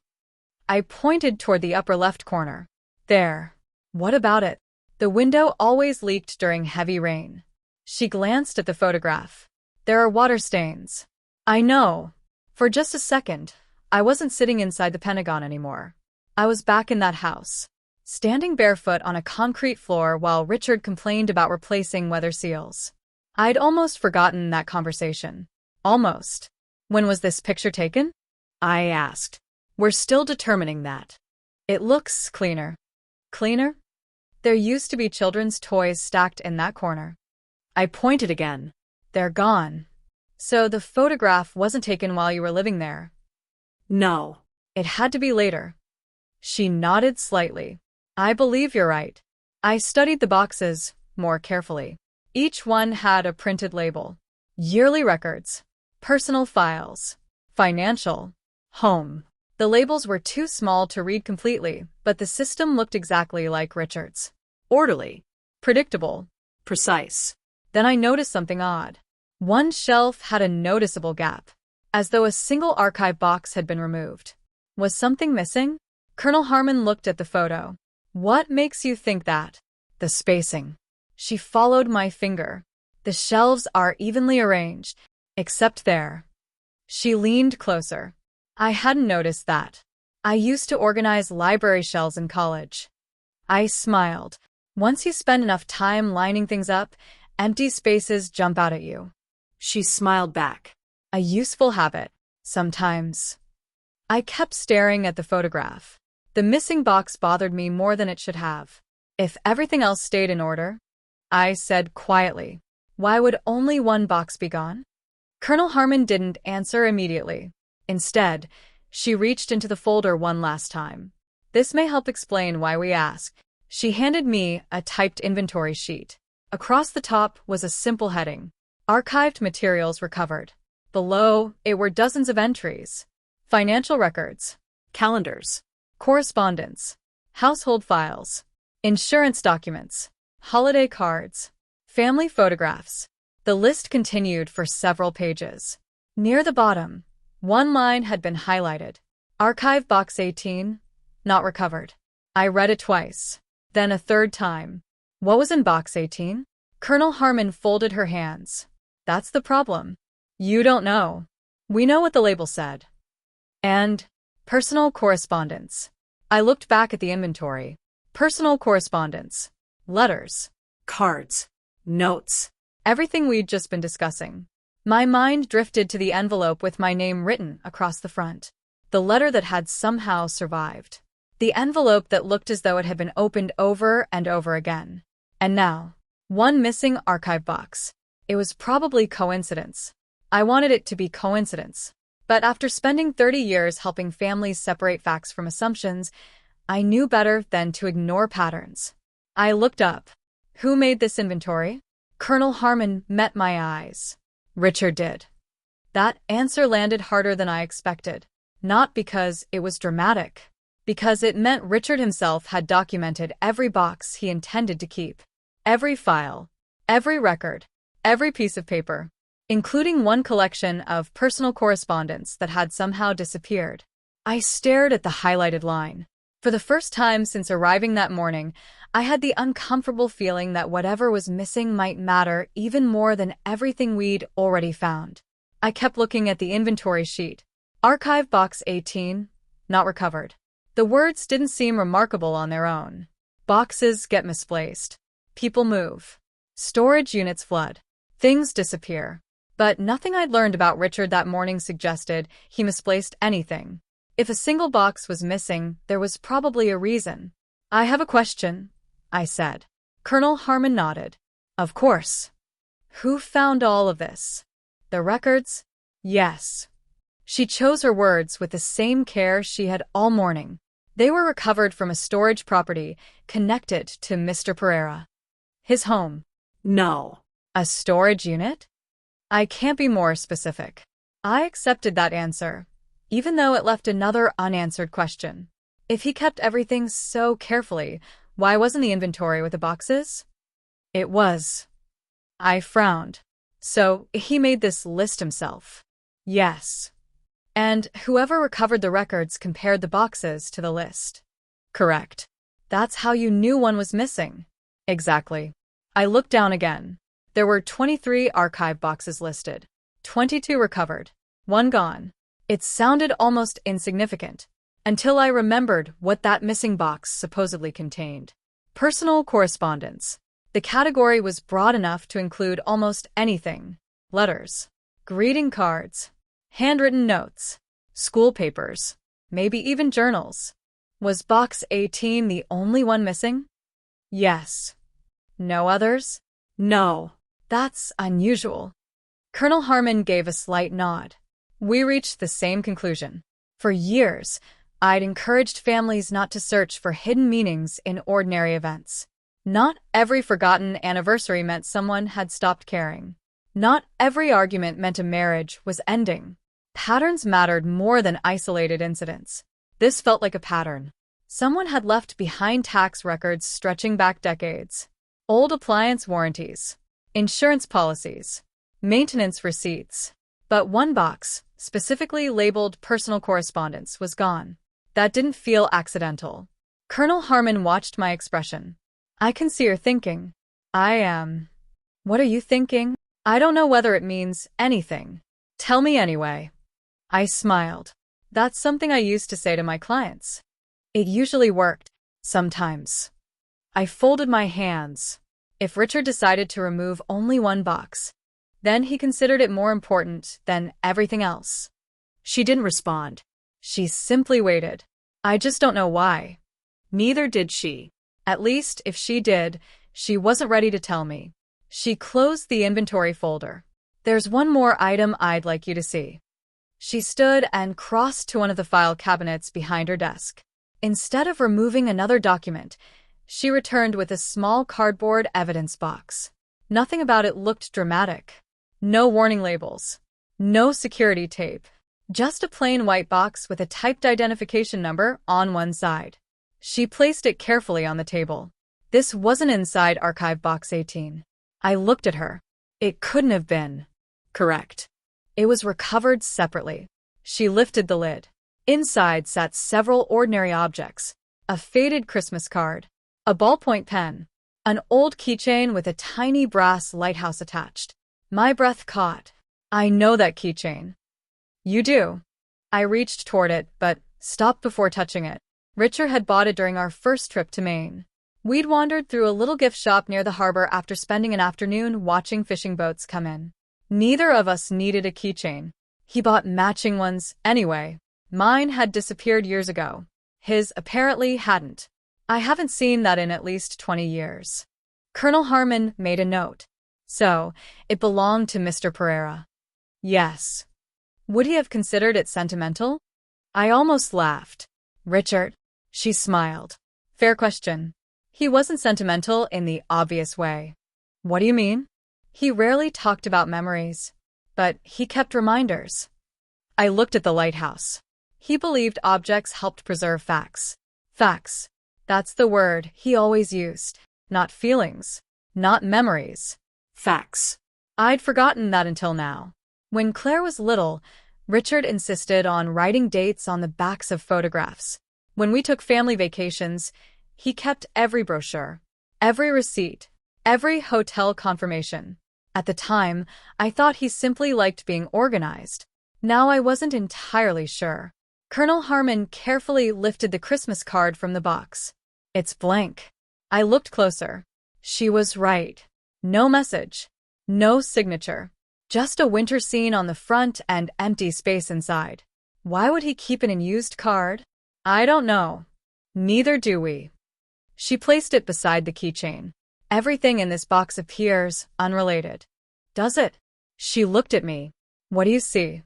I pointed toward the upper left corner. There. What about it? The window always leaked during heavy rain. She glanced at the photograph. There are water stains. I know. For just a second, I wasn't sitting inside the Pentagon anymore. I was back in that house, standing barefoot on a concrete floor while Richard complained about replacing weather seals. I'd almost forgotten that conversation. Almost. When was this picture taken? I asked. We're still determining that. It looks cleaner. Cleaner? There used to be children's toys stacked in that corner. I pointed again. They're gone. So the photograph wasn't taken while you were living there? No. It had to be later. She nodded slightly. I believe you're right. I studied the boxes more carefully. Each one had a printed label. Yearly records. Personal files. Financial. Home. The labels were too small to read completely, but the system looked exactly like Richard's. Orderly. Predictable. Precise. Then I noticed something odd. One shelf had a noticeable gap, as though a single archive box had been removed. Was something missing? Colonel Harmon looked at the photo. What makes you think that? The spacing. She followed my finger. The shelves are evenly arranged, except there. She leaned closer. I hadn't noticed that. I used to organize library shelves in college. I smiled. Once you spend enough time lining things up, empty spaces jump out at you. She smiled back. A useful habit, sometimes. I kept staring at the photograph. The missing box bothered me more than it should have. If everything else stayed in order, I said quietly, why would only one box be gone? Colonel Harmon didn't answer immediately. Instead, she reached into the folder one last time. This may help explain why we asked. She handed me a typed inventory sheet. Across the top was a simple heading. Archived materials recovered. Below, it were dozens of entries. Financial records. Calendars. Correspondence. Household files. Insurance documents. Holiday cards. Family photographs. The list continued for several pages. Near the bottom, one line had been highlighted. Archive Box 18, not recovered. I read it twice, then a third time. What was in Box 18? Colonel Harmon folded her hands. That's the problem. You don't know. We know what the label said. And personal correspondence. I looked back at the inventory. Personal correspondence. Letters. Cards. Notes. Everything we'd just been discussing. My mind drifted to the envelope with my name written across the front. The letter that had somehow survived. The envelope that looked as though it had been opened over and over again. And now, one missing archive box. It was probably coincidence. I wanted it to be coincidence. But after spending 30 years helping families separate facts from assumptions, I knew better than to ignore patterns. I looked up. Who made this inventory? Colonel Harmon met my eyes. Richard did. That answer landed harder than I expected. Not because it was dramatic. Because it meant Richard himself had documented every box he intended to keep. Every file. Every record. Every piece of paper. Including one collection of personal correspondence that had somehow disappeared. I stared at the highlighted line. For the first time since arriving that morning, I had the uncomfortable feeling that whatever was missing might matter even more than everything we'd already found. I kept looking at the inventory sheet. Archive Box 18, not recovered. The words didn't seem remarkable on their own. Boxes get misplaced. People move. Storage units flood. Things disappear. But nothing I'd learned about Richard that morning suggested he misplaced anything. If a single box was missing, there was probably a reason. I have a question, I said. Colonel Harmon nodded. Of course. Who found all of this? The records? Yes. She chose her words with the same care she had all morning. They were recovered from a storage property connected to Mr. Pereira. His home. No. A storage unit? I can't be more specific. I accepted that answer, even though it left another unanswered question. If he kept everything so carefully, why wasn't the inventory with the boxes? It was. I frowned. So, he made this list himself. Yes. And whoever recovered the records compared the boxes to the list. Correct. That's how you knew one was missing. Exactly. I looked down again. There were 23 archive boxes listed. 22 recovered. 1 gone. It sounded almost insignificant, until I remembered what that missing box supposedly contained. Personal correspondence. The category was broad enough to include almost anything. Letters. Greeting cards. Handwritten notes. School papers. Maybe even journals. Was Box 18 the only one missing? Yes. No others? No. That's unusual. Colonel Harmon gave a slight nod. We reached the same conclusion. For years, I'd encouraged families not to search for hidden meanings in ordinary events. Not every forgotten anniversary meant someone had stopped caring. Not every argument meant a marriage was ending. Patterns mattered more than isolated incidents. This felt like a pattern. Someone had left behind tax records stretching back decades. Old appliance warranties. Insurance policies. Maintenance receipts. But one box, specifically labeled personal correspondence, was gone. That didn't feel accidental. Colonel Harmon watched my expression. I can see you're thinking. What are you thinking? I don't know whether it means anything. Tell me anyway. I smiled. That's something I used to say to my clients. It usually worked. Sometimes. I folded my hands. If Richard decided to remove only one box, then he considered it more important than everything else. She didn't respond. She simply waited. I just don't know why. Neither did she. At least, if she did, she wasn't ready to tell me. She closed the inventory folder. There's one more item I'd like you to see. She stood and crossed to one of the file cabinets behind her desk. Instead of removing another document, she returned with a small cardboard evidence box. Nothing about it looked dramatic. No warning labels. No security tape. Just a plain white box with a typed identification number on one side. She placed it carefully on the table. This wasn't inside Archive Box 18. I looked at her. It couldn't have been. Correct. It was recovered separately. She lifted the lid. Inside sat several ordinary objects. A faded Christmas card. A ballpoint pen. An old keychain with a tiny brass lighthouse attached. My breath caught. I know that keychain. You do. I reached toward it, but stopped before touching it. Richard had bought it during our first trip to Maine. We'd wandered through a little gift shop near the harbor after spending an afternoon watching fishing boats come in. Neither of us needed a keychain. He bought matching ones anyway. Mine had disappeared years ago. His apparently hadn't. I haven't seen that in at least 20 years. Colonel Harmon made a note. So, it belonged to Mr. Pereira. Yes. Would he have considered it sentimental? I almost laughed. Richard. She smiled. Fair question. He wasn't sentimental in the obvious way. What do you mean? He rarely talked about memories, but he kept reminders. I looked at the lighthouse. He believed objects helped preserve facts. Facts. That's the word he always used. Not feelings. Not memories. Facts. I'd forgotten that until now. When Claire was little, Richard insisted on writing dates on the backs of photographs. When we took family vacations, he kept every brochure, every receipt, every hotel confirmation. At the time, I thought he simply liked being organized. Now I wasn't entirely sure. Colonel Harmon carefully lifted the Christmas card from the box. It's blank. I looked closer. She was right. No message. No signature. Just a winter scene on the front and empty space inside. Why would he keep an unused card? I don't know. Neither do we. She placed it beside the keychain. Everything in this box appears unrelated. Does it? She looked at me. What do you see?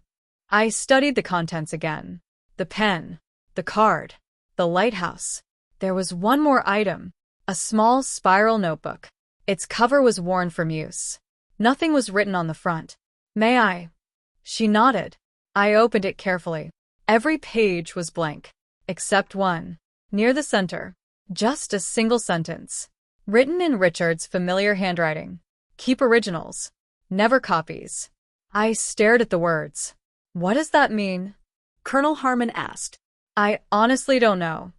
I studied the contents again. The pen, the card, the lighthouse. There was one more item, a small spiral notebook. Its cover was worn from use. Nothing was written on the front. May I? She nodded. I opened it carefully. Every page was blank, except one. Near the center, just a single sentence. Written in Richard's familiar handwriting. Keep originals. Never copies. I stared at the words. What does that mean? Colonel Harmon asked. I honestly don't know.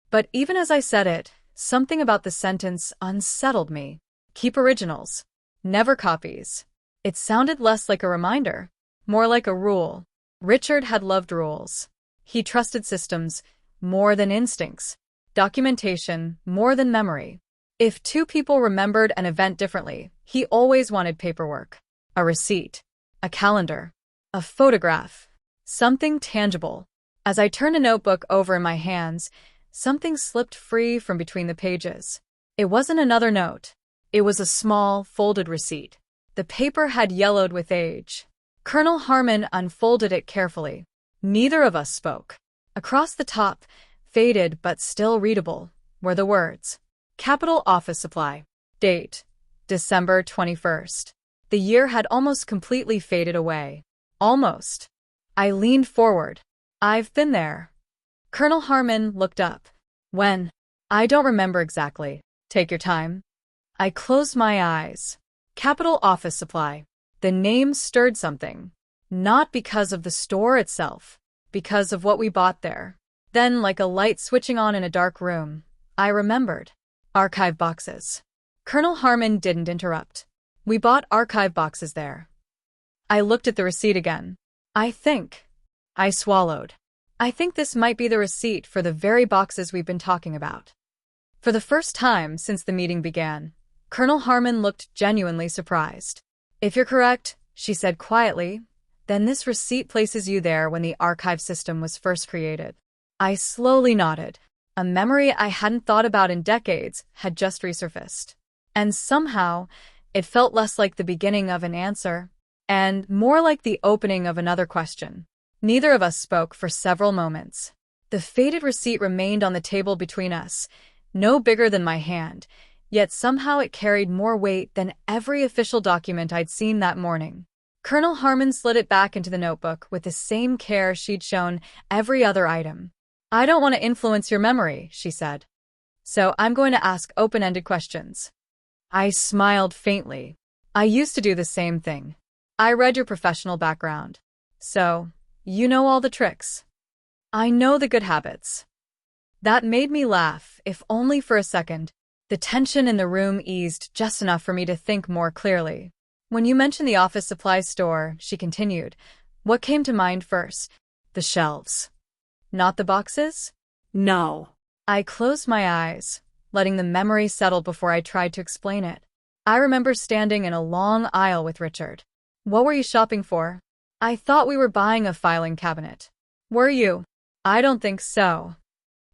But even as I said it, something about the sentence unsettled me. Keep originals. Never copies. It sounded less like a reminder, more like a rule. Richard had loved rules. He trusted systems more than instincts. Documentation more than memory. If two people remembered an event differently, he always wanted paperwork. A receipt. A calendar. A photograph. Something tangible. As I turned a notebook over in my hands, something slipped free from between the pages. It wasn't another note. It was a small, folded receipt. The paper had yellowed with age. Colonel Harmon unfolded it carefully. Neither of us spoke. Across the top, faded but still readable, were the words. Capital Office Supply. Date. December 21st. The year had almost completely faded away. Almost. I leaned forward. I've been there. Colonel Harmon looked up. When? I don't remember exactly. Take your time. I closed my eyes. Capital Office Supply. The name stirred something. Not because of the store itself, because of what we bought there. Then, like a light switching on in a dark room, I remembered. Archive boxes. Colonel Harmon didn't interrupt. We bought archive boxes there. I looked at the receipt again. I swallowed. I think this might be the receipt for the very boxes we've been talking about. For the first time since the meeting began, Colonel Harmon looked genuinely surprised. If you're correct, she said quietly, then this receipt places you there when the archive system was first created. I slowly nodded. A memory I hadn't thought about in decades had just resurfaced. And somehow, it felt less like the beginning of an answer, and more like the opening of another question. Neither of us spoke for several moments. The faded receipt remained on the table between us, no bigger than my hand, yet somehow it carried more weight than every official document I'd seen that morning. Colonel Harmon slid it back into the notebook with the same care she'd shown every other item. I don't want to influence your memory, she said. So I'm going to ask open-ended questions. I smiled faintly. I used to do the same thing. I read your professional background. So, you know all the tricks. I know the good habits. That made me laugh, if only for a second. The tension in the room eased just enough for me to think more clearly. When you mentioned the office supplies store, she continued, what came to mind first? The shelves. Not the boxes? No. I closed my eyes, letting the memory settle before I tried to explain it. I remember standing in a long aisle with Richard. What were you shopping for? I thought we were buying a filing cabinet. Were you? I don't think so.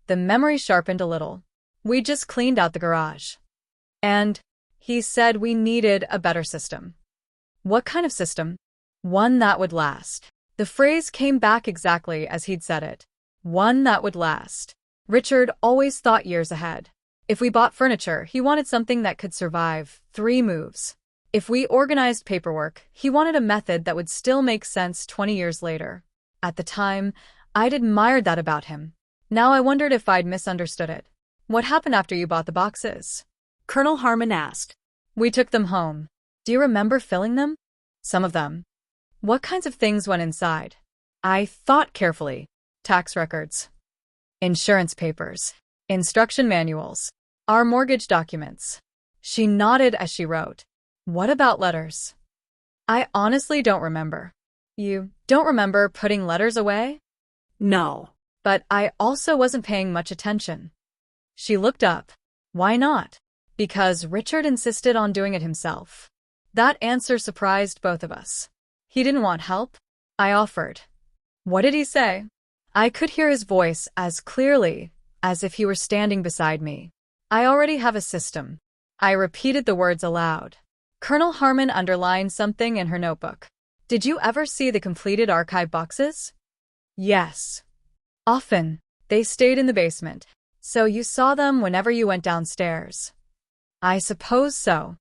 The memory sharpened a little. We just cleaned out the garage. And he said we needed a better system. What kind of system? One that would last. The phrase came back exactly as he'd said it. One that would last. Richard always thought years ahead. If we bought furniture, he wanted something that could survive 3 moves. If we organized paperwork, he wanted a method that would still make sense 20 years later. At the time, I'd admired that about him. Now I wondered if I'd misunderstood it. What happened after you bought the boxes? Colonel Harmon asked. We took them home. Do you remember filling them? Some of them. What kinds of things went inside? I thought carefully. Tax records, insurance papers, instruction manuals, our mortgage documents. She nodded as she wrote. What about letters? I honestly don't remember. You don't remember putting letters away? No. But I also wasn't paying much attention. She looked up. Why not? Because Richard insisted on doing it himself. That answer surprised both of us. He didn't want help? I offered. What did he say? I could hear his voice as clearly as if he were standing beside me. I already have a system. I repeated the words aloud. Colonel Harmon underlined something in her notebook. Did you ever see the completed archive boxes? Yes. Often. They stayed in the basement, so you saw them whenever you went downstairs. I suppose so.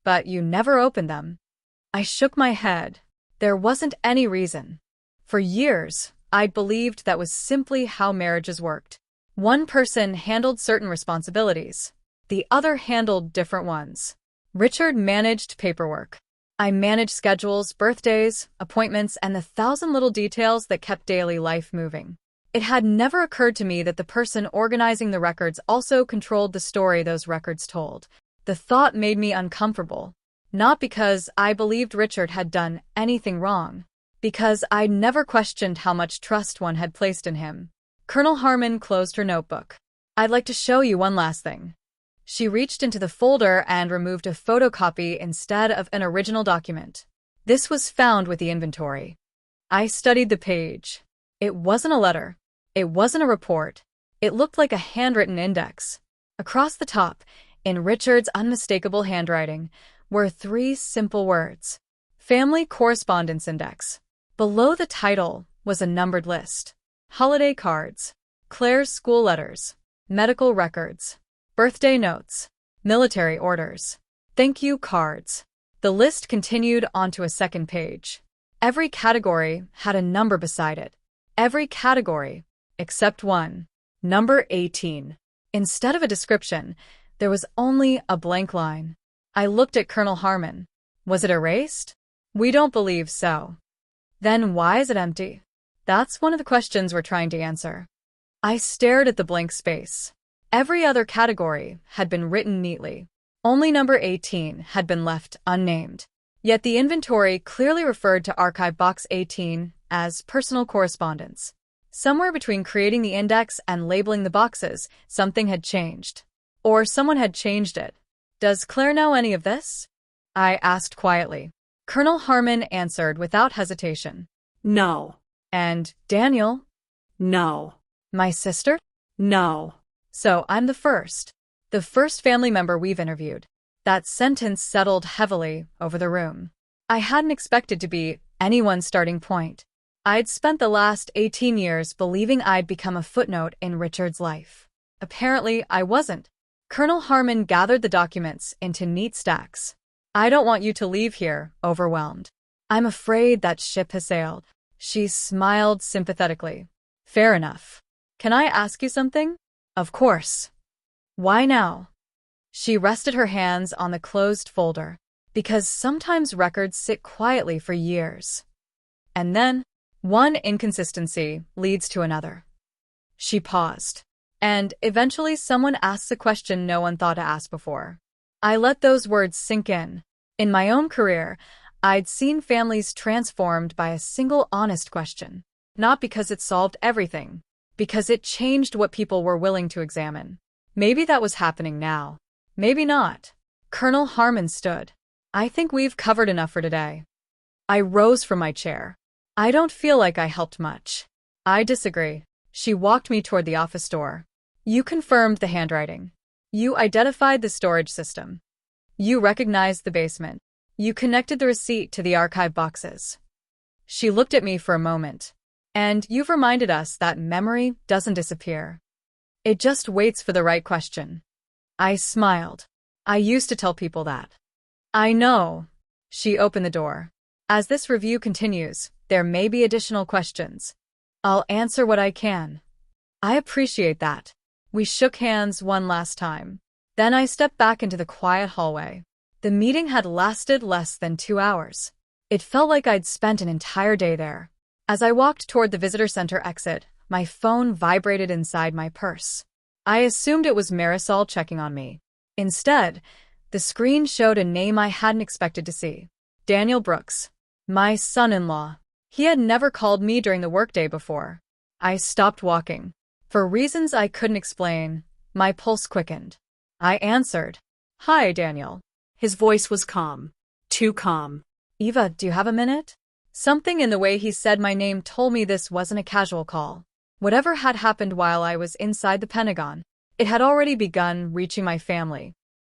But you never opened them. I shook my head. There wasn't any reason. For years, I'd believed that was simply how marriages worked. One person handled certain responsibilities. The other handled different ones. Richard managed paperwork. I managed schedules, birthdays, appointments, and the 1,000 little details that kept daily life moving. It had never occurred to me that the person organizing the records also controlled the story those records told. The thought made me uncomfortable. Not because I believed Richard had done anything wrong. Because I'd never questioned how much trust one had placed in him. Colonel Harmon closed her notebook. I'd like to show you one last thing. She reached into the folder and removed a photocopy instead of an original document. This was found with the inventory. I studied the page. It wasn't a letter. It wasn't a report. It looked like a handwritten index. Across the top, in Richard's unmistakable handwriting, were 3 simple words. Family Correspondence Index. Below the title was a numbered list. Holiday cards, Claire's school letters, medical records, birthday notes, military orders, thank you cards. The list continued onto a second page. Every category had a number beside it. Every category, except one. Number 18. Instead of a description, there was only a blank line. I looked at Colonel Harmon. Was it erased? We don't believe so. Then why is it empty? That's one of the questions we're trying to answer. I stared at the blank space. Every other category had been written neatly. Only number 18 had been left unnamed. Yet the inventory clearly referred to Archive Box 18 as personal correspondence. Somewhere between creating the index and labeling the boxes, something had changed. Or someone had changed it. Does Claire know any of this? I asked quietly. Colonel Harmon answered without hesitation. No. And Daniel? No. My sister? No. So I'm the first family member we've interviewed. That sentence settled heavily over the room. I hadn't expected to be anyone's starting point. I'd spent the last 18 years believing I'd become a footnote in Richard's life. Apparently, I wasn't. Colonel Harmon gathered the documents into neat stacks. I don't want you to leave here overwhelmed. I'm afraid that ship has sailed. She smiled sympathetically. Fair enough. Can I ask you something? Of course. Why now? She rested her hands on the closed folder. Because sometimes records sit quietly for years. And then, one inconsistency leads to another. She paused. And eventually someone asks a question no one thought to ask before. I let those words sink in. In my own career, I'd seen families transformed by a single honest question. Not because it solved everything, because it changed what people were willing to examine. Maybe that was happening now. Maybe not. Colonel Harmon stood. I think we've covered enough for today. I rose from my chair. I don't feel like I helped much. I disagree. She walked me toward the office door. You confirmed the handwriting. You identified the storage system. You recognized the basement. You connected the receipt to the archive boxes. She looked at me for a moment. And you've reminded us that memory doesn't disappear. It just waits for the right question. I smiled. I used to tell people that. I know. She opened the door. As this review continues, there may be additional questions. I'll answer what I can. I appreciate that. We shook hands one last time. Then I stepped back into the quiet hallway. The meeting had lasted less than 2 hours. It felt like I'd spent an entire day there. As I walked toward the visitor center exit, my phone vibrated inside my purse. I assumed it was Marisol checking on me. Instead, the screen showed a name I hadn't expected to see. Daniel Brooks. My son-in-law. He had never called me during the workday before. I stopped walking. For reasons I couldn't explain, my pulse quickened. I answered. Hi, Daniel. His voice was calm. Too calm. Eva, do you have a minute? Something in the way he said my name told me this wasn't a casual call. Whatever had happened while I was inside the Pentagon, it had already begun reaching my family.